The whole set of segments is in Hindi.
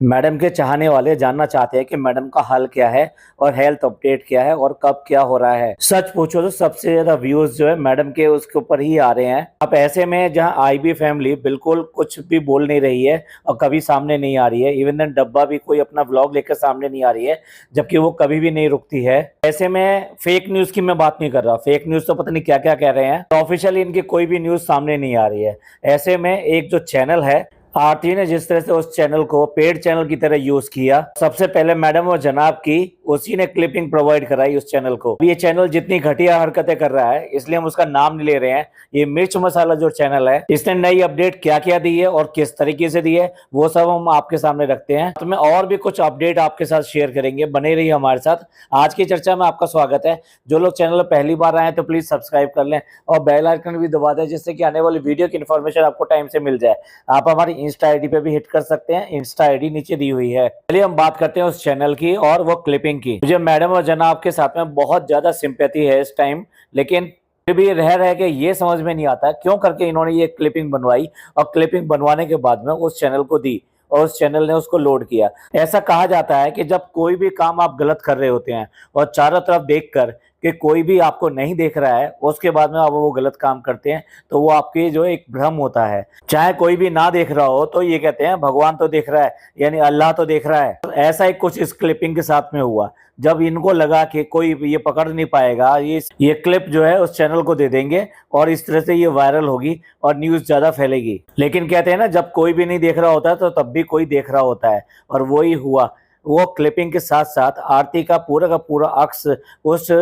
मैडम के चाहने वाले जानना चाहते हैं कि मैडम का हाल क्या है और हेल्थ अपडेट क्या है और कब क्या हो रहा है। सच पूछो तो सबसे ज्यादा व्यूज जो है मैडम के उसके ऊपर ही आ रहे हैं। अब ऐसे में जहां आईबी फैमिली बिल्कुल कुछ भी बोल नहीं रही है और कभी सामने नहीं आ रही है, इवन देन डब्बा भी कोई अपना व्लॉग लेकर सामने नहीं आ रही है, जबकि वो कभी भी नहीं रुकती है। ऐसे में फेक न्यूज की मैं बात नहीं कर रहा, फेक न्यूज तो पता नहीं क्या क्या कह रहे हैं, तो ऑफिशियली इनकी कोई भी न्यूज सामने नहीं आ रही है। ऐसे में एक जो चैनल है आरती ने जिस तरह से उस चैनल को पेड चैनल की तरह यूज किया, सबसे पहले मैडम और जनाब की उसी ने क्लिपिंग प्रोवाइड कराई उस चैनल को। ये चैनल जितनी घटिया हरकतें कर रहा है, इसलिए हम उसका नाम नहीं ले रहे हैं। ये मिर्च मसाला जो चैनल है, इसने नई अपडेट क्या क्या दी है और किस तरीके से दी है, वो सब हम आपके सामने रखते हैं। तो मैं और भी कुछ अपडेट आपके साथ शेयर करेंगे, बने रहिए हमारे साथ। आज की चर्चा में आपका स्वागत है। जो लोग चैनल पहली बार आए तो प्लीज सब्सक्राइब कर लें और बेल आइकन भी दबा दें, जिससे कि आने वाली वीडियो की इन्फॉर्मेशन आपको टाइम से मिल जाए। आप हमारी इंस्टा आईडी पे भी हिट कर सकते हैं, इंस्टा आईडी नीचे दी हुई है। चलिए हम बात करते हैं उस चैनल की और वो क्लिपिंग की। मुझे मैडम और जनाब के साथ में बहुत ज्यादा सिंपैथी है इस टाइम, लेकिन फिर भी रह रह के ये समझ में नहीं आता क्यों करके इन्होंने ये क्लिपिंग बनवाई और क्लिपिंग बनवाने के बाद में उस चैनल को दी और उस चैनल ने उसको लोड किया। ऐसा कहा जाता है कि जब कोई भी काम आप गलत कर रहे होते हैं और चारों तरफ देखकर कि कोई भी आपको नहीं देख रहा है, उसके बाद में आप वो गलत काम करते हैं, तो वो आपके जो एक भ्रम होता है। चाहे कोई भी ना देख रहा हो तो ये कहते हैं भगवान तो देख रहा है, यानी अल्लाह तो देख रहा है। ऐसा ही कुछ इस क्लिपिंग के साथ में हुआ। जब इनको लगा कि कोई ये पकड़ नहीं पाएगा, ये क्लिप जो है उस चैनल को दे देंगे और इस तरह से ये वायरल होगी और न्यूज ज्यादा फैलेगी। लेकिन कहते हैं ना, जब कोई भी नहीं देख रहा होता तो तब भी कोई देख रहा होता है, और वो ही हुआ। वो क्लिपिंग के साथ साथ आरती का पूरा अक्स उस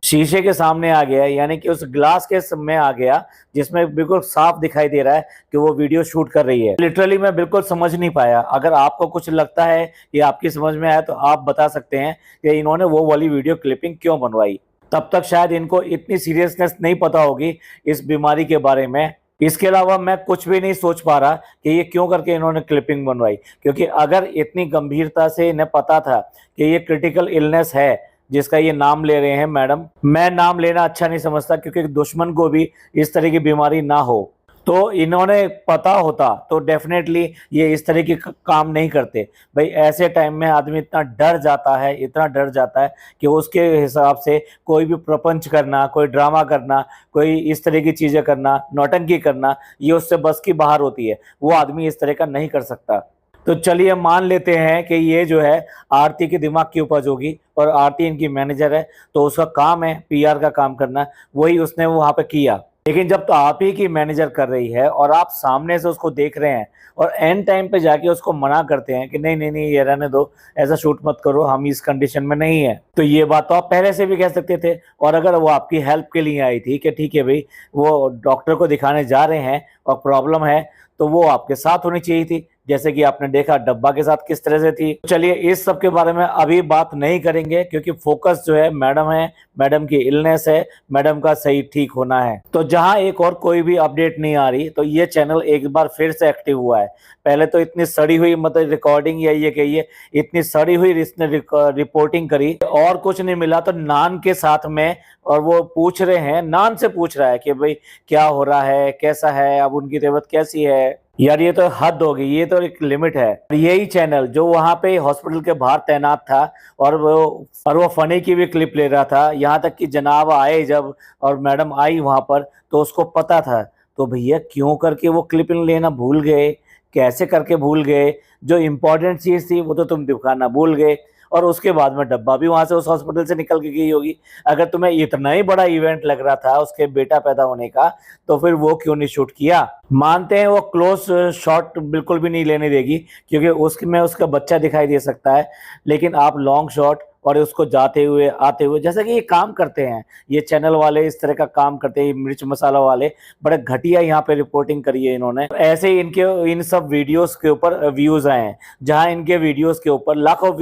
शीशे के सामने आ गया, यानी कि उस ग्लास के में आ गया, जिसमें बिल्कुल साफ दिखाई दे रहा है कि वो वीडियो शूट कर रही है। लिटरली मैं बिल्कुल समझ नहीं पाया। अगर आपको कुछ लगता है कि आपकी समझ में आया तो आप बता सकते हैं कि इन्होंने वो वाली वीडियो क्लिपिंग क्यों बनवाई। तब तक शायद इनको इतनी सीरियसनेस नहीं पता होगी इस बीमारी के बारे में। इसके अलावा मैं कुछ भी नहीं सोच पा रहा कि ये क्यों करके इन्होंने क्लिपिंग बनवाई, क्योंकि अगर इतनी गंभीरता से इन्हें पता था कि ये क्रिटिकल इलनेस है जिसका ये नाम ले रहे हैं मैडम, मैं नाम लेना अच्छा नहीं समझता, क्योंकि दुश्मन को भी इस तरह की बीमारी ना हो। तो इन्होंने पता होता तो डेफिनेटली ये इस तरह की काम नहीं करते। भाई ऐसे टाइम में आदमी इतना डर जाता है, इतना डर जाता है कि उसके हिसाब से कोई भी प्रपंच करना, कोई ड्रामा करना, कोई इस तरह की चीजें करना, नौटंकी करना, ये उससे बस की बाहर होती है। वो आदमी इस तरह का नहीं कर सकता। तो चलिए मान लेते हैं कि ये जो है आरती के दिमाग की उपज होगी और आरती इनकी मैनेजर है, तो उसका काम है पीआर का काम करना, वही उसने वहां पे किया। लेकिन जब तो आप ही की मैनेजर कर रही है और आप सामने से उसको देख रहे हैं और एंड टाइम पे जाके उसको मना करते हैं कि नहीं नहीं नहीं ये रहने दो, ऐसा शूट मत करो, हम इस कंडीशन में नहीं है, तो ये बात तो आप पहले से भी कह सकते थे। और अगर वो आपकी हेल्प के लिए आई थी कि ठीक है भाई वो डॉक्टर को दिखाने जा रहे हैं और प्रॉब्लम है, तो वो आपके साथ होनी चाहिए थी, जैसे कि आपने देखा डब्बा के साथ किस तरह से थी। चलिए इस सब के बारे में अभी बात नहीं करेंगे, क्योंकि फोकस जो है मैडम की इलनेस है, मैडम का सही ठीक होना है। तो जहां एक और कोई भी अपडेट नहीं आ रही, तो ये चैनल एक बार फिर से एक्टिव हुआ है। पहले तो इतनी सड़ी हुई मतलब रिकॉर्डिंग या ये कहिए इतनी सड़ी हुई इसने रिपोर्टिंग करी और कुछ नहीं मिला, तो नान के साथ में, और वो पूछ रहे हैं, नान से पूछ रहा है कि भाई क्या हो रहा है, कैसा है, अब उनकी तबीयत कैसी है। यार ये तो हद हो गई, ये तो एक लिमिट है। यही चैनल जो वहां पे हॉस्पिटल के बाहर तैनात था और वो फनी की भी क्लिप ले रहा था, यहाँ तक कि जनाब आए जब और मैडम आई वहां पर, तो उसको पता था। तो भैया क्यों करके वो क्लिपिंग लेना भूल गए, कैसे करके भूल गए? जो इम्पोर्टेंट चीज थी वो तो तुम दिखाना भूल गए, और उसके बाद में डब्बा भी वहां से उस हॉस्पिटल से निकल के गई होगी। अगर तुम्हें इतना ही बड़ा इवेंट लग रहा था उसके बेटा पैदा होने का, तो फिर वो क्यों नहीं शूट किया? मानते हैं वो क्लोज शॉट बिल्कुल भी नहीं लेने देगी, क्योंकि उसमें उसका बच्चा दिखाई दे सकता है, लेकिन आप लॉन्ग शॉट और उसको जाते हुए आते हुए, जैसा कि ये काम करते हैं, ये चैनल वाले इस तरह का काम करते हैं, मिर्च मसाला वाले बड़े घटिया यहाँ पे रिपोर्टिंग करी है इन्होंने। ऐसे ही इनके इन सब वीडियोस के ऊपर व्यूज आए हैं। जहां इनके वीडियोस के ऊपर लाखों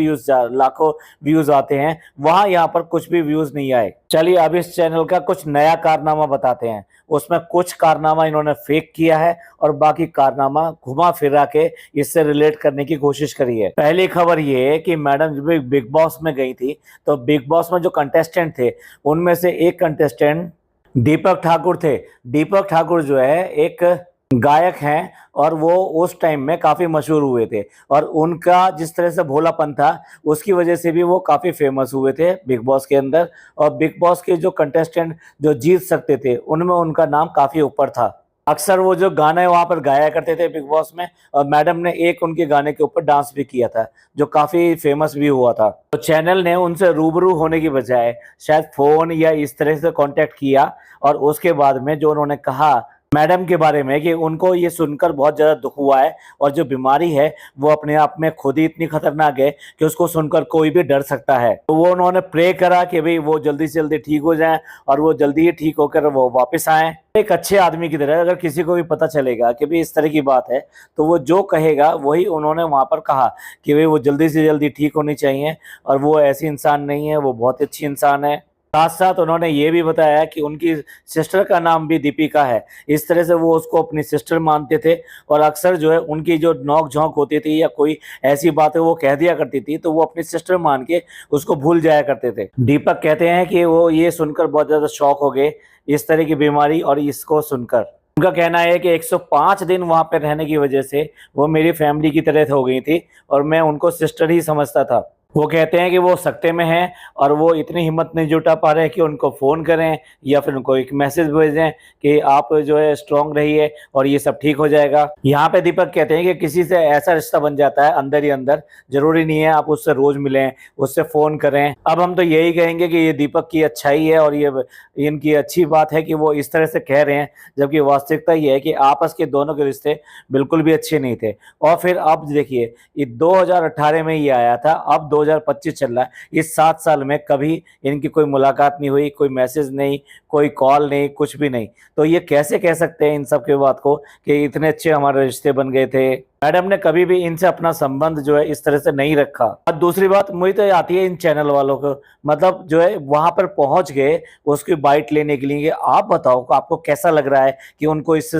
व्यूज आते हैं, वहां यहाँ पर कुछ भी व्यूज नहीं आए। चलिए अब इस चैनल का कुछ नया कारनामा बताते हैं। उसमें कुछ कारनामा इन्होंने फेक किया है और बाकी कारनामा घुमा फिरा के इससे रिलेट करने की कोशिश करी है। पहली खबर ये है कि मैडम जब बिग बॉस में गई थी, तो बिग बॉस में जो कंटेस्टेंट थे उनमें से एक कंटेस्टेंट दीपक ठाकुर थे। दीपक ठाकुर जो है एक गायक हैं और वो उस टाइम में काफी मशहूर हुए थे और उनका जिस तरह से भोलापन था उसकी वजह से भी वो काफी फेमस हुए थे बिग बॉस के अंदर। और बिग बॉस के जो कंटेस्टेंट जो जीत सकते थे उनमें उनका नाम काफी ऊपर था। अक्सर वो जो गाने वहां पर गाया करते थे बिग बॉस में, और मैडम ने एक उनके गाने के ऊपर डांस भी किया था जो काफी फेमस भी हुआ था। तो चैनल ने उनसे रूबरू होने की बजाय शायद फोन या इस तरह से कांटेक्ट किया और उसके बाद में जो उन्होंने कहा मैडम के बारे में कि उनको ये सुनकर बहुत ज्यादा दुख हुआ है और जो बीमारी है वो अपने आप में खुद ही इतनी खतरनाक है कि उसको सुनकर कोई भी डर सकता है। तो वो उन्होंने प्रे करा कि भाई वो जल्दी से जल्दी ठीक हो जाएं और वो जल्दी ही ठीक होकर वो वापस आए एक अच्छे आदमी की तरह। अगर किसी को भी पता चलेगा कि भाई इस तरह की बात है तो वो जो कहेगा वही उन्होंने वहां पर कहा कि भाई वो जल्दी से जल्दी ठीक होनी चाहिए और वो ऐसी इंसान नहीं है, वो बहुत अच्छी इंसान है। साथ साथ उन्होंने ये भी बताया कि उनकी सिस्टर का नाम भी दीपिका है। इस तरह से वो उसको अपनी सिस्टर मानते थे और अक्सर जो है उनकी जो नोक झोंक होती थी या कोई ऐसी बातें वो कह दिया करती थी तो वो अपनी सिस्टर मान के उसको भूल जाया करते थे। दीपक कहते हैं कि वो ये सुनकर बहुत ज्यादा शॉक हो गए इस तरह की बीमारी और इसको सुनकर। उनका कहना है कि 105 दिन वहां पर रहने की वजह से वो मेरी फैमिली की तरह हो गई थी और मैं उनको सिस्टर ही समझता था। वो कहते हैं कि वो सकते में हैं और वो इतनी हिम्मत नहीं जुटा पा रहे कि उनको फ़ोन करें या फिर उनको एक मैसेज भेजें कि आप जो है स्ट्रांग रहिए और ये सब ठीक हो जाएगा। यहाँ पे दीपक कहते हैं कि किसी से ऐसा रिश्ता बन जाता है अंदर ही अंदर, जरूरी नहीं है आप उससे रोज मिलें, उससे फ़ोन करें। अब हम तो यही कहेंगे कि ये दीपक की अच्छाई है और ये इनकी अच्छी बात है कि वो इस तरह से कह रहे हैं, जबकि वास्तविकता ये है कि आपस के दोनों के रिश्ते बिल्कुल भी अच्छे नहीं थे। और फिर अब देखिए ये 2018 में ये आया था, अब 2025 चल रहा है। इस 7 साल में कभी इनकी कोई मुलाकात नहीं हुई, कोई मैसेज नहीं, कोई कॉल नहीं, कुछ भी नहीं। तो ये कैसे कह सकते हैं इन सब के बात को कि इतने अच्छे हमारे रिश्ते बन गए थे। मैडम ने कभी भी इनसे अपना संबंध जो है इस तरह से नहीं रखा। और दूसरी बात मुझे तो आती है इन चैनल वालों को, मतलब जो है वहां पर पहुंच गए उसकी बाइट लेने के लिए। आप बताओ आपको कैसा लग रहा है कि उनको इस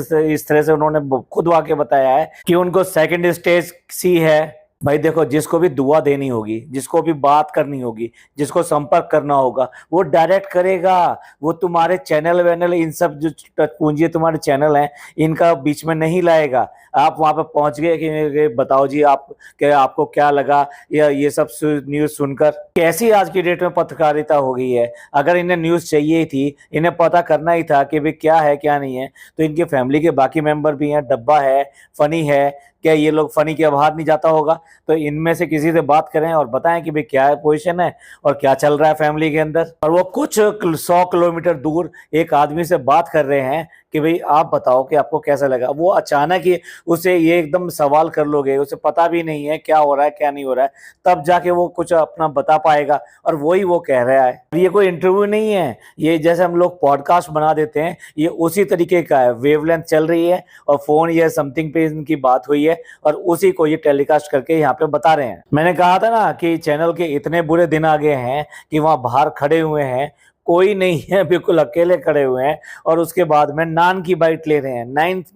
तरह से उन्होंने खुद आके बताया है कि उनको सेकंड स्टेज सी है। भाई देखो, जिसको भी दुआ देनी होगी, जिसको भी बात करनी होगी, जिसको संपर्क करना होगा वो डायरेक्ट करेगा। वो तुम्हारे चैनल वैनल इन सब जो पूंजी तुम्हारे चैनल हैं इनका बीच में नहीं लाएगा। आप वहां पर पहुंच गए कि बताओ जी आप आपको क्या लगा या ये सब न्यूज सुनकर। कैसी आज की डेट में पत्रकारिता हो गई है। अगर इन्हें न्यूज चाहिए ही थी, इन्हें पता करना ही था कि भाई क्या है क्या नहीं है, तो इनके फैमिली के बाकी मेंबर भी हैं, डब्बा है, फनी है, क्या ये लोग फनी के बाहर नहीं जाता होगा? तो इनमें से किसी से बात करें और बताएं कि भाई क्या पोजीशन है और क्या चल रहा है फैमिली के अंदर। और वो कुछ 100 किलोमीटर दूर एक आदमी से बात कर रहे हैं कि भाई आप बताओ कि आपको कैसा लगा। वो अचानक ही उसे ये एकदम सवाल कर लोगे, उसे पता भी नहीं है क्या हो रहा है क्या नहीं हो रहा है, तब जाके वो कुछ अपना बता पाएगा और वही वो कह रहा है। ये कोई इंटरव्यू नहीं है, ये जैसे हम लोग पॉडकास्ट बना देते हैं ये उसी तरीके का है। वेवलेंथ चल रही है और फोन या समथिंग पे इनकी बात हुई है और उसी को ये टेलीकास्ट करके यहाँ पे बता रहे हैं। मैंने कहा था ना कि चैनल के इतने बुरे दिन आ गए हैं कि वहां बाहर खड़े हुए हैं, कोई नहीं है, बिल्कुल अकेले खड़े हुए हैं और उसके बाद में नान की बाइट ले रहे हैं।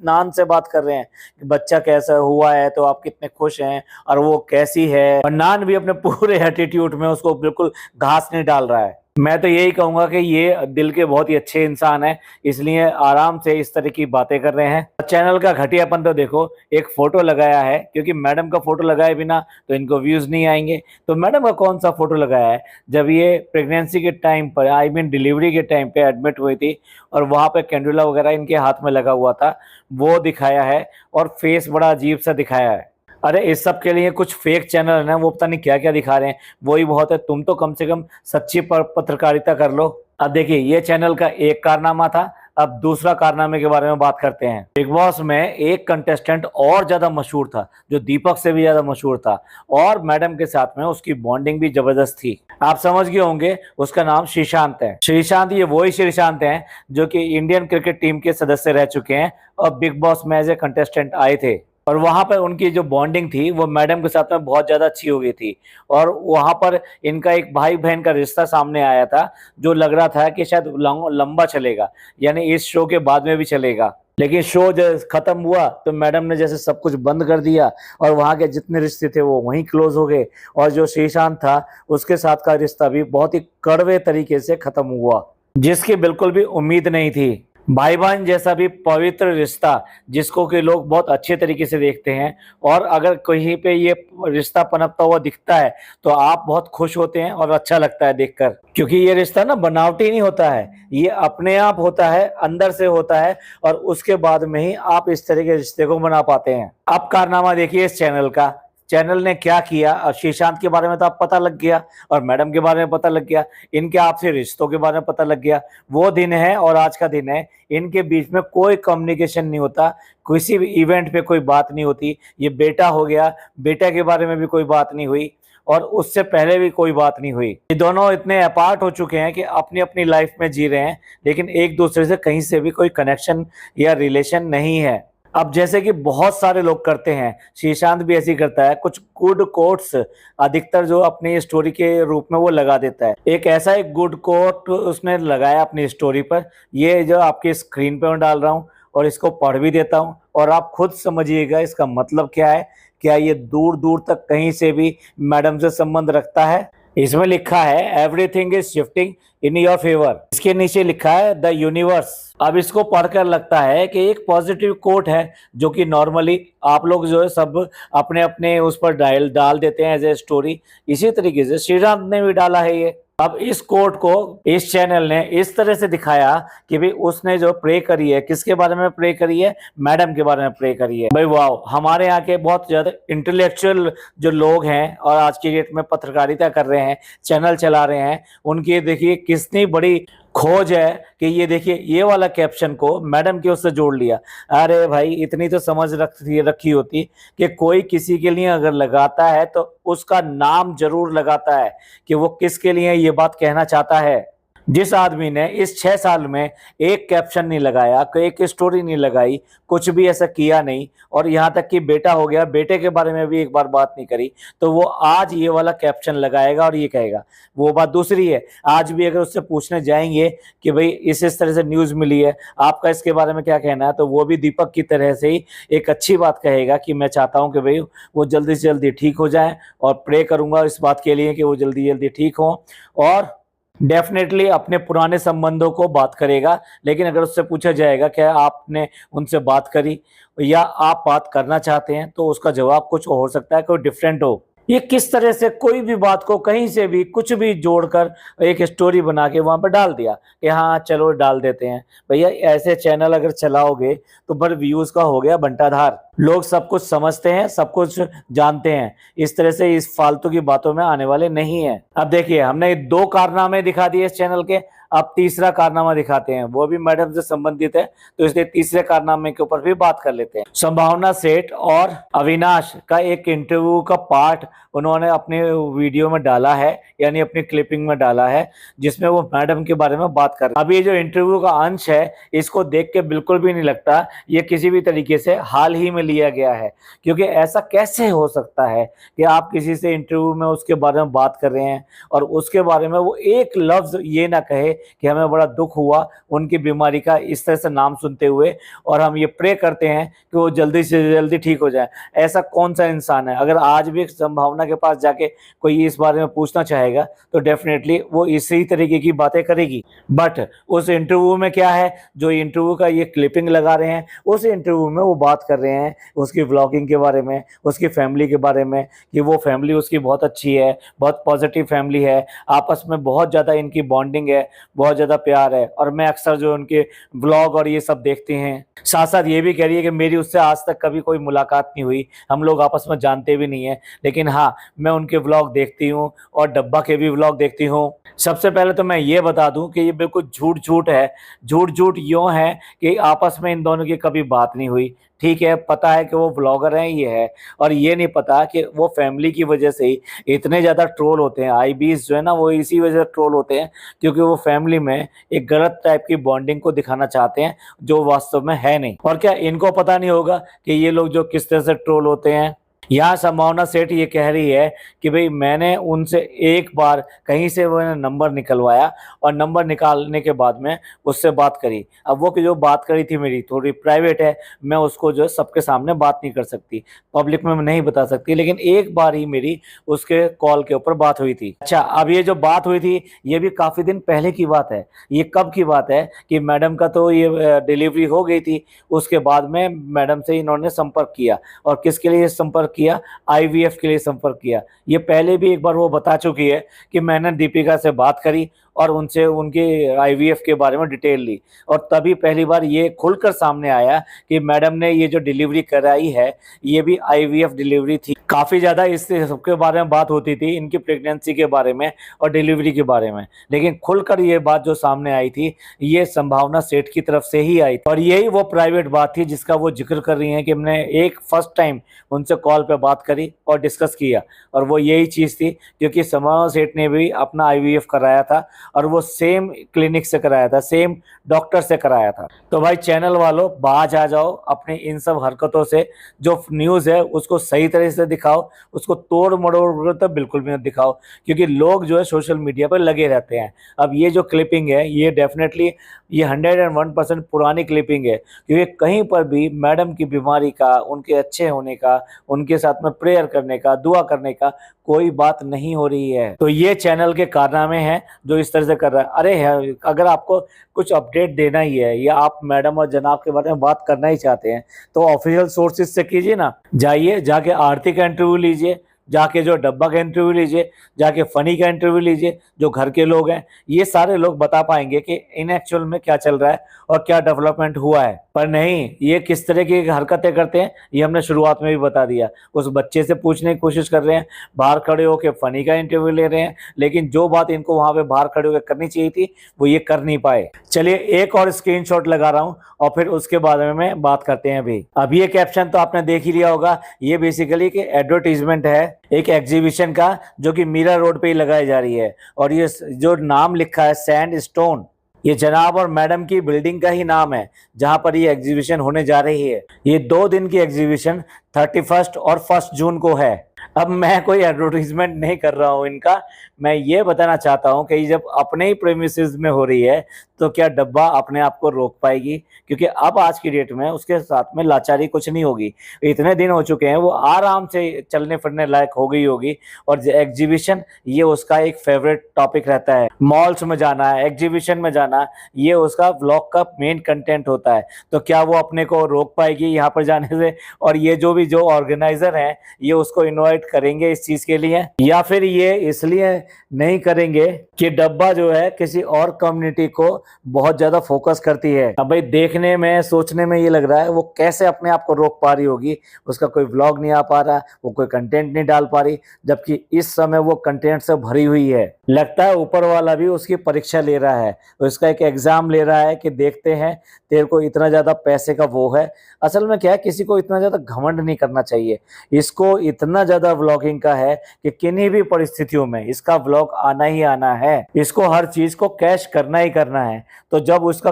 नान से बात कर रहे हैं कि बच्चा कैसा हुआ है तो आप कितने खुश हैं और वो कैसी है। और नान भी अपने पूरे एटीट्यूड में उसको बिल्कुल घास नहीं डाल रहा है। मैं तो यही कहूंगा कि ये दिल के बहुत ही अच्छे इंसान हैं, इसलिए आराम से इस तरह की बातें कर रहे हैं। चैनल का घटियापन तो देखो, एक फोटो लगाया है, क्योंकि मैडम का फोटो लगाए बिना तो इनको व्यूज नहीं आएंगे। तो मैडम का कौन सा फोटो लगाया है? जब ये प्रेगनेंसी के टाइम पर, आई मीन डिलीवरी के टाइम पे एडमिट हुई थी और वहां पे कैंडुला वगैरह इनके हाथ में लगा हुआ था, वो दिखाया है और फेस बड़ा अजीब सा दिखाया है। अरे इस सब के लिए कुछ फेक चैनल है वो पता नहीं क्या क्या दिखा रहे हैं, वही बहुत है। तुम तो कम से कम सच्ची पत्रकारिता कर लो। अब देखिए, ये चैनल का एक कारनामा था, अब दूसरा कारनामे के बारे में बात करते हैं। बिग बॉस में एक कंटेस्टेंट और ज्यादा मशहूर था, जो दीपक से भी ज्यादा मशहूर था और मैडम के साथ में उसकी बॉन्डिंग भी जबरदस्त थी। आप समझ गए होंगे, उसका नाम श्रीशांत है। श्रीशांत, ये वही श्रीशांत हैं जो कि इंडियन क्रिकेट टीम के सदस्य रह चुके हैं और बिग बॉस में एज ए कंटेस्टेंट आए थे। और वहां पर उनकी जो बॉन्डिंग थी वो मैडम के साथ में बहुत ज्यादा अच्छी हो गई थी और वहां पर इनका एक भाई बहन का रिश्ता सामने आया था जो लग रहा था कि शायद लंबा चलेगा, यानी इस शो के बाद में भी चलेगा। लेकिन शो जब खत्म हुआ तो मैडम ने जैसे सब कुछ बंद कर दिया और वहां के जितने रिश्ते थे वो वहीं क्लोज हो गए और जो श्रीशांत था उसके साथ का रिश्ता भी बहुत ही कड़वे तरीके से खत्म हुआ, जिसकी बिल्कुल भी उम्मीद नहीं थी। भाई बहन जैसा भी पवित्र रिश्ता जिसको कि लोग बहुत अच्छे तरीके से देखते हैं, और अगर कहीं पे ये रिश्ता पनपता हुआ दिखता है तो आप बहुत खुश होते हैं और अच्छा लगता है देखकर, क्योंकि ये रिश्ता ना बनावटी नहीं होता है, ये अपने आप होता है, अंदर से होता है, और उसके बाद में ही आप इस तरह के रिश्ते को बना पाते हैं। अब कारनामा देखिए इस चैनल का, चैनल ने क्या किया। और श्रीशांत के बारे में तो आप पता लग गया, और मैडम के बारे में पता लग गया, इनके आपसे रिश्तों के बारे में पता लग गया। वो दिन है और आज का दिन है, इनके बीच में कोई कम्युनिकेशन नहीं होता, किसी भी इवेंट पे कोई बात नहीं होती। ये बेटा हो गया, बेटा के बारे में भी कोई बात नहीं हुई, और उससे पहले भी कोई बात नहीं हुई। ये दोनों इतने अपार्ट हो चुके हैं कि अपनी अपनी लाइफ में जी रहे हैं, लेकिन एक दूसरे से कहीं से भी कोई कनेक्शन या रिलेशन नहीं है। अब जैसे कि बहुत सारे लोग करते हैं, श्रीशांत भी ऐसे ही करता है, कुछ गुड कोट्स अधिकतर जो अपनी स्टोरी के रूप में वो लगा देता है। एक ऐसा एक गुड कोट उसने लगाया अपनी स्टोरी पर, ये जो आपकी स्क्रीन पे मैं डाल रहा हूँ, और इसको पढ़ भी देता हूँ, और आप खुद समझिएगा इसका मतलब क्या है। क्या ये दूर दूर तक कहीं से भी मैडम से संबंध रखता है? इसमें लिखा है everything is shifting in your favour, इसके नीचे लिखा है द यूनिवर्स। अब इसको पढ़कर लगता है कि एक पॉजिटिव कोट है, जो कि नॉर्मली आप लोग जो है सब अपने अपने उस पर डाल देते हैं एज ए स्टोरी। इसी तरीके से श्रीराम ने भी डाला है ये। अब इस कोट को इस चैनल ने इस तरह से दिखाया कि भाई उसने जो प्रे करी है, किसके बारे में प्रे करी है? मैडम के बारे में प्रे करी है। भाई वाह, हमारे यहाँ के बहुत ज्यादा इंटेलेक्चुअल जो लोग हैं और आज की डेट में पत्रकारिता कर रहे हैं, चैनल चला रहे हैं, उनकी देखिए कितनी बड़ी खोज है कि ये देखिए ये वाला कैप्शन को मैडम के उससे जोड़ लिया। अरे भाई, इतनी तो समझ रखी होती कि कोई किसी के लिए अगर लगाता है तो उसका नाम जरूर लगाता है कि वो किसके लिए ये बात कहना चाहता है। जिस आदमी ने इस 6 साल में एक कैप्शन नहीं लगाया, एक स्टोरी नहीं लगाई, कुछ भी ऐसा किया नहीं, और यहाँ तक कि बेटा हो गया, बेटे के बारे में भी एक बार बात नहीं करी, तो वो आज ये वाला कैप्शन लगाएगा और ये कहेगा। वो बात दूसरी है, आज भी अगर उससे पूछने जाएंगे कि भाई इस तरह से न्यूज़ मिली है, आपका इसके बारे में क्या कहना है, तो वो भी दीपक की तरह से ही एक अच्छी बात कहेगा कि मैं चाहता हूँ कि भाई वो जल्दी से जल्दी ठीक हो जाए, और प्रे करूँगा इस बात के लिए कि वो जल्दी जल्दी ठीक हो, और डेफिनेटली अपने पुराने संबंधों को बात करेगा। लेकिन अगर उससे पूछा जाएगा क्या आपने उनसे बात करी या आप बात करना चाहते हैं, तो उसका जवाब कुछ हो सकता है, कोई डिफरेंट हो। ये किस तरह से कोई भी बात को कहीं से भी कुछ भी जोड़कर एक स्टोरी बना के वहां पर डाल दिया कि हाँ चलो डाल देते हैं। भैया ऐसे चैनल अगर चलाओगे तो पर व्यूज का हो गया बंटाधार। लोग सब कुछ समझते हैं, सब कुछ जानते हैं, इस तरह से इस फालतू की बातों में आने वाले नहीं है। अब देखिए हमने 2 कारनामे दिखा दिए इस चैनल के, अब तीसरा कारनामा दिखाते हैं, वो भी मैडम से संबंधित है, तो इसलिए तीसरे कारनामे के ऊपर भी बात कर लेते हैं। संभावना सेठ और अविनाश का एक इंटरव्यू का पार्ट उन्होंने अपने वीडियो में डाला है, यानी अपनी क्लिपिंग में डाला है, जिसमें वो मैडम के बारे में बात कर रहे हैं। अब ये जो इंटरव्यू का अंश है, इसको देख के बिल्कुल भी नहीं लगता ये किसी भी तरीके से हाल ही में लिया गया है, क्योंकि ऐसा कैसे हो सकता है कि आप किसी से इंटरव्यू में उसके बारे में बात कर रहे हैं और उसके बारे में वो एक लफ्ज ये ना कहे कि हमें बड़ा दुख हुआ उनकी बीमारी का इस तरह से नाम सुनते हुए, और हम ये प्रे करते हैं कि वो जल्दी से जल्दी ठीक हो जाए। ऐसा कौन सा इंसान है? अगर आज भी संभावना के पास जाके कोई इस बारे में पूछना चाहेगा तो डेफिनेटली वो इसी तरीके की बातें करेगी। बट उस इंटरव्यू में क्या है, जो इंटरव्यू का ये क्लिपिंग लगा रहे हैं, उस इंटरव्यू में वो बात कर रहे हैं उसकी व्लॉगिंग के बारे में, उसकी फैमिली के बारे में, कि वो फैमिली उसकी बहुत अच्छी है, बहुत पॉजिटिव फैमिली है, आपस में बहुत ज़्यादा इनकी बॉन्डिंग है, बहुत ज़्यादा प्यार है, और मैं अक्सर जो उनके व्लॉग और ये सब देखते हैं। साथ साथ ये भी कह रही है कि मेरी उससे आज तक कभी कोई मुलाकात नहीं हुई, हम लोग आपस में जानते भी नहीं है, लेकिन हाँ मैं उनके व्लॉग देखती हूँ और डब्बा के भी व्लॉग देखती हूँ। सबसे पहले तो मैं ये बता दूं कि ये बिल्कुल झूठ झूठ है। झूठ झूठ यूँ है कि आपस में इन दोनों की कभी बात नहीं हुई। ठीक है, पता है कि वो ब्लॉगर हैं, ये है, और ये नहीं पता कि वो फैमिली की वजह से ही इतने ज़्यादा ट्रोल होते हैं। आईबीज जो है ना, वो इसी वजह से ट्रोल होते हैं क्योंकि वो फैमिली में एक गलत टाइप की बॉन्डिंग को दिखाना चाहते हैं जो वास्तव में है नहीं। और क्या इनको पता नहीं होगा कि ये लोग जो किस तरह से ट्रोल होते हैं? यहाँ संभावना सेठ ये कह रही है कि भाई मैंने उनसे एक बार कहीं से वो नंबर निकलवाया और नंबर निकालने के बाद में उससे बात करी। अब वो कि जो बात करी थी मेरी थोड़ी प्राइवेट है, मैं उसको जो है सबके सामने बात नहीं कर सकती, पब्लिक में नहीं बता सकती, लेकिन एक बार ही मेरी उसके कॉल के ऊपर बात हुई थी। अच्छा, अब ये जो बात हुई थी ये भी काफी दिन पहले की बात है। ये कब की बात है कि मैडम का तो ये डिलीवरी हो गई थी, उसके बाद में मैडम से इन्होंने संपर्क किया। और किसके लिए संपर्क किया? आईवीएफ के लिए संपर्क किया। ये पहले भी एक बार वो बता चुकी है कि मैंने दीपिका से बात करी और उनसे उनके आईवीएफ के बारे में डिटेल ली, और तभी पहली बार ये खुलकर सामने आया कि मैडम ने ये जो डिलीवरी कराई है ये भी आईवीएफ डिलीवरी थी। काफ़ी ज़्यादा इस सबके बारे में बात होती थी, इनकी प्रेगनेंसी के बारे में और डिलीवरी के बारे में, लेकिन खुलकर ये बात जो सामने आई थी ये संभावना सेठ की तरफ से ही आई थी। और यही वो प्राइवेट बात थी जिसका वो जिक्र कर रही हैं कि हमने एक फर्स्ट टाइम उनसे कॉल पे बात करी और डिस्कस किया, और वो यही चीज़ थी क्योंकि संभावना सेठ ने भी अपना आईवीएफ कराया था और वो सेम क्लिनिक से कराया था, सेम डॉक्टर से कराया था। तो भाई चैनल वालों, बाज आ जाओ अपने इन सब हरकतों से। जो न्यूज़ है उसको सही तरह से दिखाओ, उसको तोड़ मरोड़ तो बिल्कुल भी मत दिखाओ, क्योंकि लोग जो है सोशल मीडिया पर लगे रहते हैं। अब ये जो क्लिपिंग है ये डेफिनेटली ये 101% पुरानी क्लिपिंग है, क्योंकि कहीं पर भी मैडम की बीमारी का, उनके अच्छे होने का, उनके साथ में प्रेयर करने का, दुआ करने का कोई बात नहीं हो रही है। तो ये चैनल के कारनामे हैं जो इस तरह से कर रहा है। अरे है, अगर आपको कुछ अपडेट देना ही है या आप मैडम और जनाब के बारे में बात करना ही चाहते हैं तो ऑफिशियल सोर्सेज से कीजिए ना। जाइए, जाके आरती का इंटरव्यू लीजिए, जाके जो डब्बा का इंटरव्यू लीजिए, जाके फनी का इंटरव्यू लीजिए। जो घर के लोग हैं ये सारे लोग बता पाएंगे कि इन एक्चुअल में क्या चल रहा है और क्या डेवलपमेंट हुआ है। पर नहीं, ये किस तरह की हरकतें करते हैं ये हमने शुरुआत में भी बता दिया। उस बच्चे से पूछने की कोशिश कर रहे हैं, बाहर खड़े होकर फनी का इंटरव्यू ले रहे हैं, लेकिन जो बात इनको वहां पे बाहर खड़े होकर करनी चाहिए थी वो ये कर नहीं पाए। चलिए एक और स्क्रीनशॉट लगा रहा हूं और फिर उसके बारे में बात करते हैं। अभी ये कैप्शन तो आपने देख ही लिया होगा, ये बेसिकली कि एडवर्टीजमेंट है एक एग्जीबिशन का जो कि मीरा रोड पे ही लगाई जा रही है। और ये जो नाम लिखा है सैंड स्टोन, ये जनाब और मैडम की बिल्डिंग का ही नाम है जहां पर ये एग्जीबिशन होने जा रही है। ये 2 दिन की एग्जीबिशन 31 और 1 जून को है। अब मैं कोई एडवर्टीजमेंट नहीं कर रहा हूं इनका, मैं ये बताना चाहता हूं कि जब अपने ही प्रेमिसेस में हो रही है तो क्या डब्बा अपने आप को रोक पाएगी? क्योंकि अब आज की डेट में उसके साथ में लाचारी कुछ नहीं होगी। इतने दिन हो चुके हैं, वो आराम से चलने फिरने लायक हो गई होगी। और एग्जीबिशन ये उसका एक फेवरेट टॉपिक रहता है। मॉल्स में जाना, एग्जीबिशन में जाना, ये उसका व्लॉग का मेन कंटेंट होता है। तो क्या वो अपने को रोक पाएगी यहाँ पर जाने से? और ये जो ऑर्गेनाइजर हैं ये उसको इनवाइट करेंगे इस चीज के लिए, या फिर ये इसलिए नहीं करेंगे कि डब्बा जो है किसी और कम्युनिटी को बहुत ज्यादा फोकस करती है? अब भाई देखने में, सोचने में ये लग रहा है वो कैसे अपने आप को रोक पा रही होगी। उसका कोई व्लॉग नहीं आ पा रहा, वो कोई कंटेंट नहीं डाल पा रही, जबकि इस समय वो कंटेंट से भरी हुई है। लगता है ऊपर वाला भी उसकी परीक्षा ले रहा है, उसका एक एग्जाम ले रहा है कि देखते हैं तेरे को इतना ज्यादा पैसे का वो है। असल में क्या है, किसी को इतना ज्यादा घमंड नहीं करना चाहिए। इसको इतना ज्यादा व्लॉगिंग का है कि किन्हीं भी परिस्थितियों में इसका व्लॉग आना ही आना है। इसको हर चीज को कैश करना ही करना है। तो जब उसका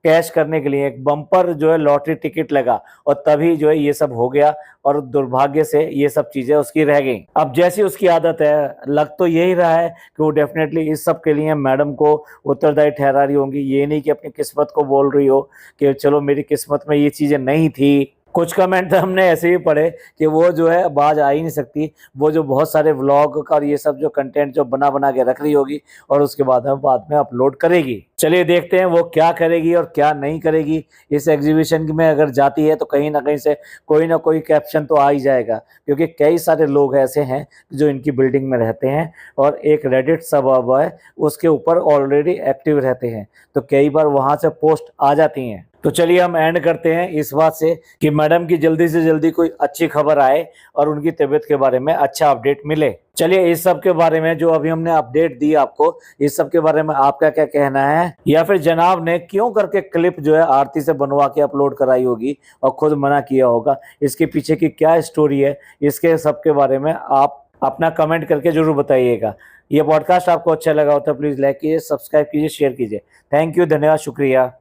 कैश करने के लिए एक बम्पर जो है लॉटरी टिकट लगा और तभी जो है ये सब हो गया, और दुर्भाग्य से ये सब चीजें उसकी रह गई। अब जैसी उसकी आदत है, लग तो यही रहा है कि वो डेफिनेटली इस सब के लिए मैडम को उत्तरदायी ठहरा रही होंगी। ये नहीं कि अपनी किस्मत को बोल रही हो कि चलो मेरी किस्मत में ये चीजें नहीं थी। कुछ कमेंट हमने ऐसे ही पढ़े कि वो जो है बाज आ ही नहीं सकती, वो जो बहुत सारे व्लॉग और ये सब जो कंटेंट जो बना बना के रख रही होगी और उसके बाद में अपलोड करेगी। चलिए देखते हैं वो क्या करेगी और क्या नहीं करेगी। इस एग्जीबिशन में अगर जाती है तो कहीं ना कहीं से कोई ना कोई कैप्शन तो आ ही जाएगा, क्योंकि कई सारे लोग ऐसे हैं जो इनकी बिल्डिंग में रहते हैं और एक रेडिट सब है उसके ऊपर ऑलरेडी एक्टिव रहते हैं, तो कई बार वहां से पोस्ट आ जाती हैं। तो चलिए हम एंड करते हैं इस बात से कि मैडम की जल्दी से जल्दी कोई अच्छी खबर आए और उनकी तबीयत के बारे में अच्छा अपडेट मिले। चलिए इस सब के बारे में जो अभी हमने अपडेट दी आपको, इस सब के बारे में आपका क्या कहना है? या फिर जनाब ने क्यों करके क्लिप जो है आरती से बनवा के अपलोड कराई होगी और खुद मना किया होगा? इसके पीछे की क्या स्टोरी है, इसके सब के बारे में आप अपना कमेंट करके जरूर बताइएगा। ये पॉडकास्ट आपको अच्छा लगा हो तो प्लीज लाइक कीजिए, सब्सक्राइब कीजिए, शेयर कीजिए। थैंक यू, धन्यवाद, शुक्रिया।